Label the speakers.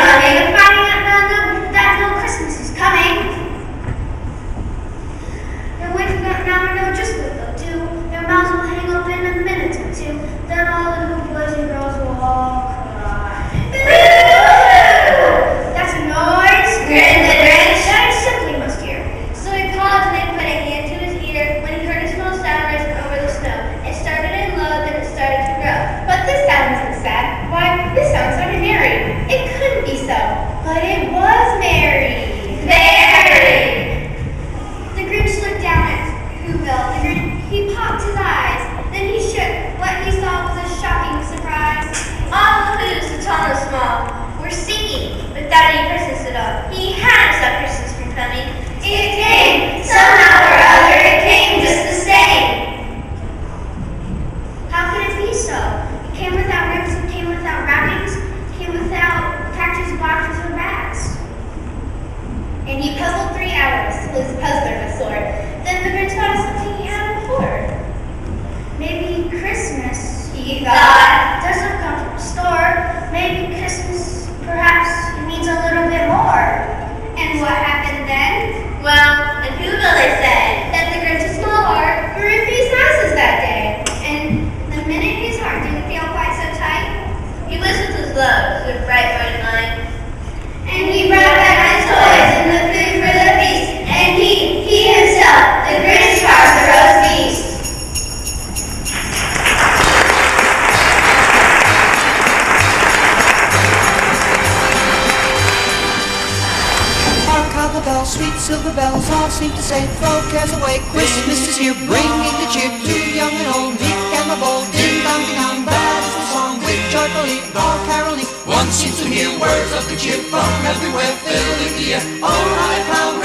Speaker 1: coming and finding out that no Christmas is coming. They're waking up now and know just what they'll do. Their mouths will hang open in a minute or two. Then all the little boys and girls will all cry. That's a noise. Grin the Grinch. That is simply must hear. So he paused and they put a hand to his ear when he heard a small sound rising over the snow. It started in low, then it started to grow. But this sound isn't sad. Why, this sound sounded merry. It couldn't be so, but it was merry. Very. The Grinch looked down at Whoville. He popped his eyes. Then he shook. What he saw was a shocking surprise. All the Who's, the tall and small, were singing without any Christmas at all. He had to stop Christmas from coming. It came. Somehow or other, it came just the same. How could it be so? It came without ribbons, it came without wrappings, it came without packaged boxes or bags. And he puzzled 3 hours, was a puzzler of a sort. Then the Grinch thought of something he hadn't before. Maybe Christmas, he thought, doesn't come from a store. Maybe Christmas, perhaps, means a little bit more. And what happened then? Well, in Whoville they said that the Grinch's small heart grew a few sizes that day. And the minute his heart didn't feel quite so tight, he whistled his loves with bright white light. And he brought back the toys and the food for the feast. And he himself, the Grinch, carved the roast beast.
Speaker 2: Hark how the bells, sweet silver bells, all seem to say, throw cares away, Christmas is here, bringing the cheer to young and old, meek and the bold, ding dong ding dong, that is the song with joyfully all caroling. One seems to hear words of good cheer from everywhere, filling the air. Oh, how proud